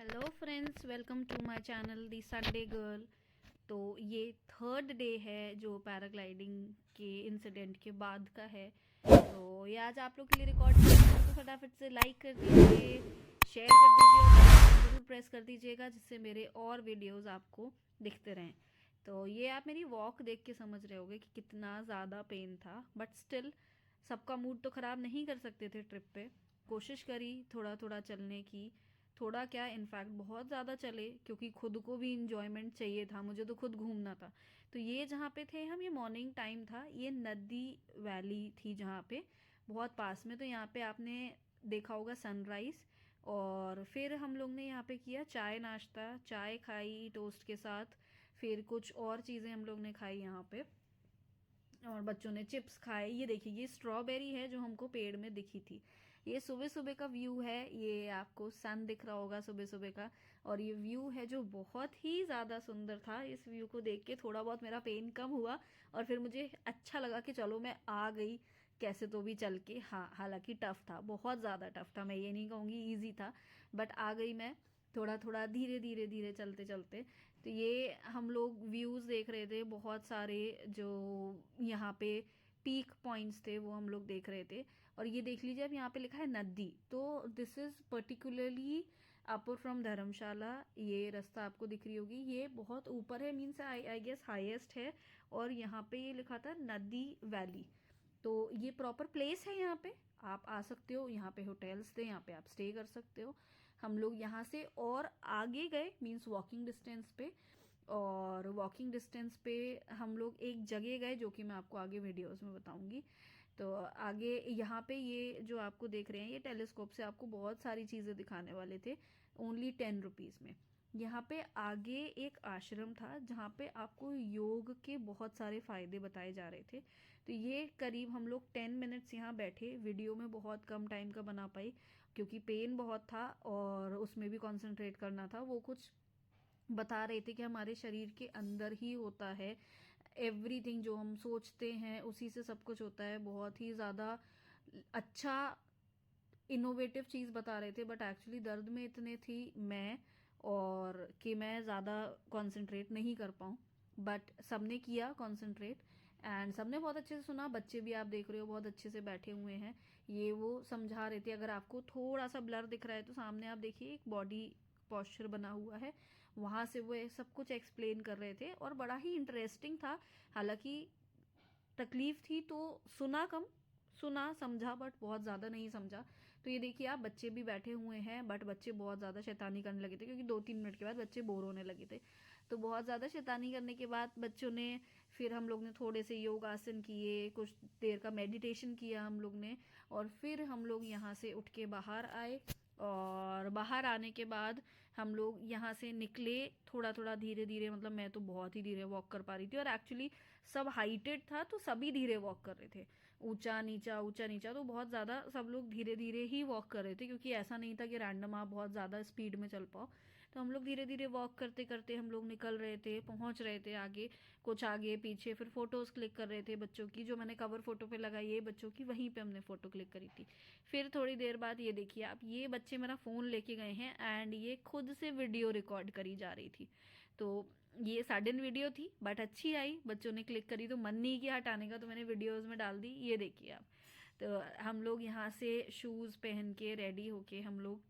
Hello friends, welcome to my channel the Sunday girl. तो ये third day है जो पैराग्लाइडिंग के इंसिडेंट के बाद का है। तो ये आज आप लोग के लिए रिकॉर्ड किया है, तो फटाफट से लाइक कर दीजिए, शेयर कर दीजिए और ज़रूर प्रेस कर दीजिएगा जिससे मेरे और वीडियोस आपको दिखते रहें। तो ये आप मेरी वॉक देख के समझ रहे होगे कि कितना ज़्यादा पेन था, बट स्टिल सबका मूड तो ख़राब नहीं कर सकते थे ट्रिप पे। कोशिश करी थोड़ा थोड़ा चलने की, थोड़ा क्या इनफैक्ट बहुत ज़्यादा चले, क्योंकि खुद को भी इंजॉयमेंट चाहिए था, मुझे तो खुद घूमना था। तो ये जहाँ पे थे हम, ये मॉर्निंग टाइम था, ये नदी वैली थी जहाँ पे बहुत पास में। तो यहाँ पे आपने देखा होगा सनराइज़। और फिर हम लोग ने यहाँ पे किया चाय नाश्ता, चाय खाई टोस्ट के साथ। फिर कुछ और चीज़ें हम लोग ने खाई यहाँ पे, और बच्चों ने चिप्स खाए। ये देखिए, ये स्ट्रॉबेरी है जो हमको पेड़ में दिखी थी। ये सुबह सुबह का व्यू है, ये आपको सन दिख रहा होगा सुबह सुबह का। और ये व्यू है जो बहुत ही ज़्यादा सुंदर था। इस व्यू को देख के थोड़ा बहुत मेरा पेन कम हुआ, और फिर मुझे अच्छा लगा कि चलो मैं आ गई कैसे तो भी चल के। हाँ, हालांकि टफ़ था, बहुत ज़्यादा टफ़ था, मैं ये नहीं कहूँगी ईजी था, बट आ गई मैं थोड़ा थोड़ा धीरे धीरे धीरे चलते चलते। तो ये हम लोग व्यूज़ देख रहे थे बहुत सारे, जो यहाँ पे पीक पॉइंट्स थे वो हम लोग देख रहे थे। और ये देख लीजिए, अब यहाँ पे लिखा है नदी, तो this is particularly upper from Dharamshala. ये रास्ता आपको दिख रही होगी, ये बहुत ऊपर है, मीन्स आई गेस हाईएस्ट है। और यहाँ पे ये लिखा था नदी वैली। तो ये प्रॉपर प्लेस है, यहाँ पे आप आ सकते हो, यहाँ पे होटल्स थे, यहाँ पे आप स्टे कर सकते हो। हम लोग यहाँ से और आगे गए, मीन्स वॉकिंग डिस्टेंस पे। और वॉकिंग डिस्टेंस पे हम लोग एक जगह गए जो कि मैं आपको आगे वीडियोस में बताऊंगी। तो आगे यहाँ पे ये जो आपको देख रहे हैं, ये टेलीस्कोप से आपको बहुत सारी चीज़ें दिखाने वाले थे, ओनली 10 रुपीज़ में। यहाँ पे आगे एक आश्रम था जहाँ पे आपको योग के बहुत सारे फ़ायदे बताए जा रहे थे। तो ये करीब हम लोग 10 मिनट्स यहाँ बैठे, वीडियो में बहुत कम टाइम का बना पाई क्योंकि पेन बहुत था और उसमें भी कंसंट्रेट करना था। वो कुछ बता रहे थे कि हमारे शरीर के अंदर ही होता है एवरीथिंग, जो हम सोचते हैं उसी से सब कुछ होता है। बहुत ही ज़्यादा अच्छा इनोवेटिव चीज़ बता रहे थे, बट एक्चुअली दर्द में इतने थी मैं, और कि मैं ज़्यादा कंसंट्रेट नहीं कर पाऊँ। बट सबने किया कंसंट्रेट, एंड सबने बहुत अच्छे से सुना। बच्चे भी आप देख रहे हो बहुत अच्छे से बैठे हुए हैं। ये वो समझा रहे थे, अगर आपको थोड़ा सा ब्लर दिख रहा है तो सामने आप देखिए एक बॉडी पॉस्चर बना हुआ है, वहाँ से वो सब कुछ एक्सप्लेन कर रहे थे और बड़ा ही इंटरेस्टिंग था। हालांकि तकलीफ थी तो सुना कम, सुना समझा बट बहुत ज़्यादा नहीं समझा। तो ये देखिए, आप बच्चे भी बैठे हुए हैं, बट बच्चे बहुत ज़्यादा शैतानी करने लगे थे क्योंकि 2-3 मिनट के बाद बच्चे बोर होने लगे थे। तो बहुत ज़्यादा शैतानी करने के बाद बच्चों ने, फिर हम लोग ने थोड़े से योग आसन किए, कुछ देर का मेडिटेशन किया हम लोग ने। और फिर हम लोग यहाँ से उठ के बाहर आए, और बाहर आने के बाद हम लोग यहाँ से निकले थोड़ा थोड़ा धीरे धीरे। मतलब मैं तो बहुत ही धीरे वॉक कर पा रही थी, और एक्चुअली सब हाइटेड था तो सभी धीरे वॉक कर रहे थे, ऊंचा नीचा, तो बहुत ज़्यादा सब लोग धीरे धीरे ही वॉक कर रहे थे, क्योंकि ऐसा नहीं था कि रैंडम आप बहुत ज़्यादा स्पीड में चल पाओ। तो हम लोग धीरे धीरे वॉक करते करते हम लोग निकल रहे थे, पहुंच रहे थे आगे, कुछ आगे पीछे। फिर फोटोज़ क्लिक कर रहे थे बच्चों की, जो मैंने कवर फोटो पे लगाई है बच्चों की, वहीं पे हमने फ़ोटो क्लिक करी थी। फिर थोड़ी देर बाद ये देखिए आप, ये बच्चे मेरा फ़ोन लेके गए हैं एंड ये खुद से वीडियो रिकॉर्ड करी जा रही थी। तो ये सडन वीडियो थी बट अच्छी आई, बच्चों ने क्लिक करी तो मन नहीं किया हटाने का, तो मैंने वीडियोस में डाल दी। ये देखिए आप। तो हम लोग यहाँ से शूज़ पहन के रेडी होके हम लोग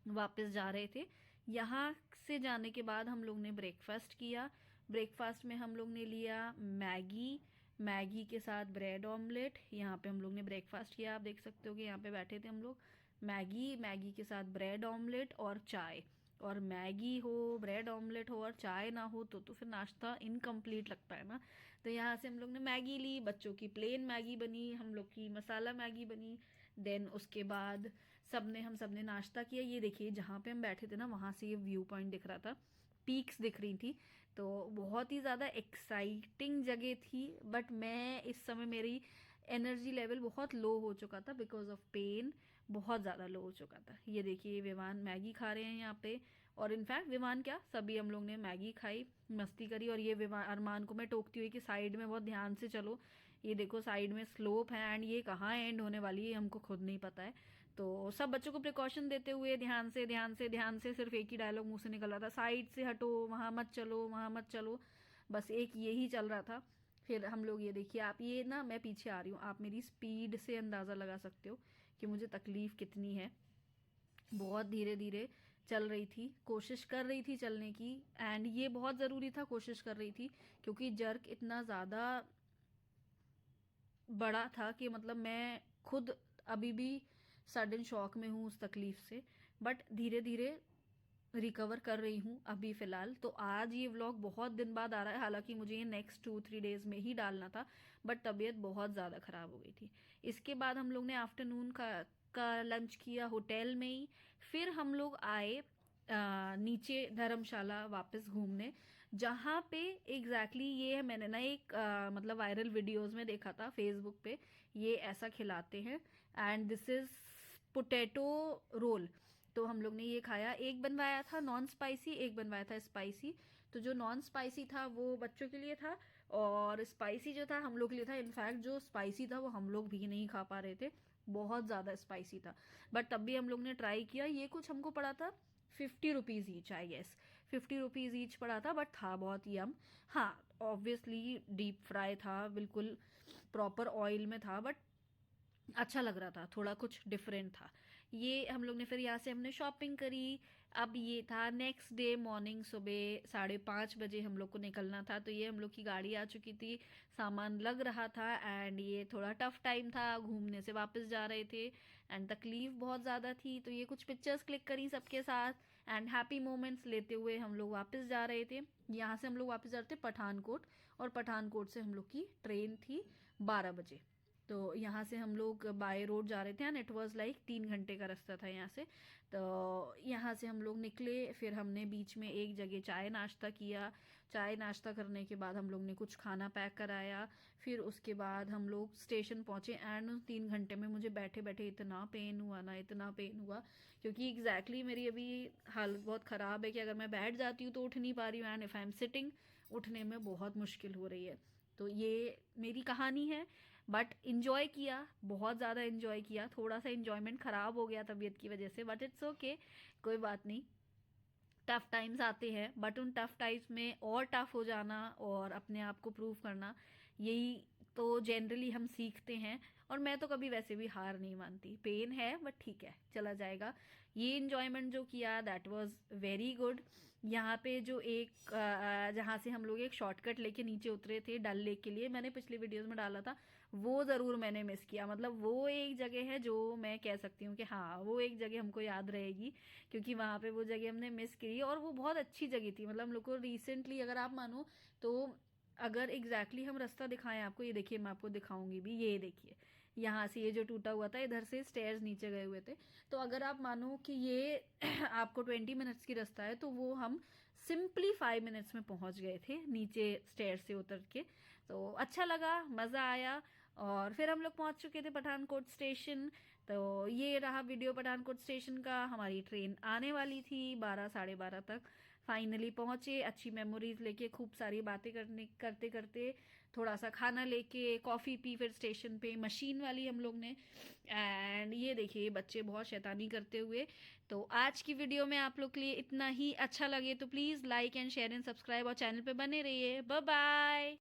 वापस जा रहे थे। यहाँ से जाने के बाद हम लोग ने ब्रेकफास्ट किया। ब्रेकफास्ट में हम लोग ने लिया मैगी, मैगी के साथ ब्रेड ऑमलेट। यहाँ पे हम लोग ने ब्रेकफास्ट किया, आप देख सकते हो कि यहाँ पे बैठे थे हम लोग। मैगी, मैगी के साथ ब्रेड ऑमलेट और चाय। और मैगी हो, ब्रेड ऑमलेट हो और चाय ना हो तो फिर नाश्ता इनकम्प्लीट लगता है ना। तो यहाँ से हम लोग ने मैगी ली, बच्चों की प्लेन मैगी बनी, हम लोग की मसाला मैगी बनी। देन उसके बाद हम सब ने नाश्ता किया। ये देखिए, जहाँ पे हम बैठे थे ना, वहाँ से ये व्यू पॉइंट दिख रहा था, पीक्स दिख रही थी। तो बहुत ही ज़्यादा एक्साइटिंग जगह थी, बट मैं इस समय, मेरी एनर्जी लेवल बहुत लो हो चुका था बिकॉज ऑफ पेन, बहुत ज़्यादा लो हो चुका था। ये देखिए, विमान मैगी खा रहे हैं यहाँ पे। और इनफैक्ट विमान क्या, सभी हम लोग ने मैगी खाई, मस्ती करी। और ये विमान अरमान को मैं टोकती हुई कि साइड में बहुत ध्यान से चलो, ये देखो साइड में स्लोप है एंड ये कहाँ एंड होने वाली है हमको खुद नहीं पता है। तो सब बच्चों को प्रिकॉशन देते हुए ध्यान से ध्यान से ध्यान से सिर्फ एक ही डायलॉग मुंह से निकल रहा था, साइड से हटो, वहाँ मत चलो, वहाँ मत चलो, बस एक यही चल रहा था। फिर हम लोग, ये देखिए आप, ये ना मैं पीछे आ रही हूँ, आप मेरी स्पीड से अंदाज़ा लगा सकते हो कि मुझे तकलीफ़ कितनी है। बहुत धीरे धीरे चल रही थी, कोशिश कर रही थी चलने की, एंड ये बहुत ज़रूरी था, कोशिश कर रही थी, क्योंकि जर्क इतना ज़्यादा बड़ा था कि मतलब मैं खुद अभी भी सडन शॉक में हूँ उस तकलीफ़ से। बट धीरे धीरे रिकवर कर रही हूँ अभी फ़िलहाल। तो आज ये व्लॉग बहुत दिन बाद आ रहा है, हालांकि मुझे ये नेक्स्ट 2-3 डेज़ में ही डालना था, बट तबीयत बहुत ज़्यादा ख़राब हो गई थी। इसके बाद हम लोग ने आफ्टरनून का लंच किया होटल में ही। फिर हम लोग आए नीचे धर्मशाला वापस घूमने, जहाँ पे एग्जैक्टली ये है, मैंने ना एक मतलब वायरल वीडियोस में देखा था फेसबुक पे, ये ऐसा खिलाते हैं, and this is potato roll. तो हम लोग ने ये खाया, एक बनवाया था नॉन स्पाइसी, एक बनवाया था स्पाइसी। तो जो नॉन स्पाइसी था वो बच्चों के लिए था, और स्पाइसी जो था हम लोग के लिए था। इनफैक्ट जो स्पाइसी था वो हम लोग भी नहीं खा पा रहे थे, बहुत ज़्यादा स्पाइसी था, बट तब भी हम लोग ने ट्राई किया। ये कुछ हमको पड़ा था 50 rupees each, I guess 50 rupees each पड़ा था, बट था बहुत यम। हाँ, ऑब्वियसली डीप फ्राई था, बिल्कुल प्रॉपर ऑयल में था, बट अच्छा लग रहा था, थोड़ा कुछ डिफरेंट था। ये हम लोग ने फिर यहाँ से हमने शॉपिंग करी। अब ये था नेक्स्ट डे मॉर्निंग, सुबह 5:30 बजे हम लोग को निकलना था। तो ये हम लोग की गाड़ी आ चुकी थी, सामान लग रहा था, एंड ये थोड़ा टफ टाइम था, घूमने से वापस जा रहे थे, एंड तकलीफ़ बहुत ज़्यादा थी। तो ये कुछ पिक्चर्स क्लिक करी सबके साथ, एंड हैप्पी मोमेंट्स लेते हुए हम लोग वापस जा रहे थे। यहाँ से हम लोग वापस जा रहे थे पठानकोट, और पठानकोट से हम लोग की ट्रेन थी 12 बजे। तो यहाँ से हम लोग बाय रोड जा रहे थे, एंड इट वाज लाइक 3 घंटे का रास्ता था यहाँ से। तो यहाँ से हम लोग निकले, फिर हमने बीच में एक जगह चाय नाश्ता किया। चाय नाश्ता करने के बाद हम लोग ने कुछ खाना पैक कराया। फिर उसके बाद हम लोग स्टेशन पहुँचे, एंड उन 3 घंटे में मुझे बैठे बैठे इतना पेन हुआ ना, इतना पेन हुआ, क्योंकि एग्जैक्टली मेरी अभी हालत बहुत ख़राब है कि अगर मैं बैठ जाती हूँ तो उठ नहीं पा रही हूँ, and if I am sitting उठने में बहुत मुश्किल हो रही है। तो ये मेरी कहानी है, बट इन्जॉय किया, बहुत ज़्यादा इन्जॉय किया। थोड़ा सा इन्जॉयमेंट ख़राब हो गया तबीयत की वजह से, बट इट्स ओके, कोई बात नहीं। टफ़ टाइम्स आते हैं, बट उन टफ़ टाइम्स में और टफ़ हो जाना और अपने आप को प्रूव करना, यही तो जनरली हम सीखते हैं। और मैं तो कभी वैसे भी हार नहीं मानती, पेन है बट ठीक है, चला जाएगा। ये इन्जॉयमेंट जो किया दैट वाज वेरी गुड। यहाँ पे जो एक जहाँ से हम लोग एक शॉर्टकट लेके नीचे उतरे थे डल लेक के लिए, मैंने पिछले वीडियोस में डाला था, वो ज़रूर मैंने मिस किया। मतलब वो एक जगह है जो मैं कह सकती हूँ कि हाँ, वो एक जगह हमको याद रहेगी, क्योंकि वहाँ पे वो जगह हमने मिस करी, और वो बहुत अच्छी जगह थी। मतलब हम लोग को रिसेंटली, अगर आप मानो तो, अगर एग्जैक्टली हम रास्ता दिखाएं आपको, ये देखिए मैं आपको दिखाऊंगी भी, ये देखिए यहाँ से ये जो टूटा हुआ था, इधर से स्टेयर्स नीचे गए हुए थे। तो अगर आप मानो कि ये आपको 20 मिनट्स की रास्ता है, तो वो हम सिंपली 5 मिनट्स में पहुँच गए थे नीचे स्टेयर से उतर के। तो अच्छा लगा, मज़ा आया। और फिर हम लोग पहुँच चुके थे पठानकोट स्टेशन। तो ये रहा वीडियो पठानकोट स्टेशन का। हमारी ट्रेन आने वाली थी 12-12:30 तक। फाइनली पहुँचे, अच्छी मेमोरीज लेके, खूब सारी बातें करते करते, थोड़ा सा खाना लेके, कॉफ़ी पी फिर स्टेशन पे, मशीन वाली हम लोग ने। एंड ये देखिए बच्चे बहुत शैतानी करते हुए। तो आज की वीडियो में आप लोग के लिए इतना ही। अच्छा लगे तो please like and share and subscribe, और चैनल पे बने रहिए। Bye bye.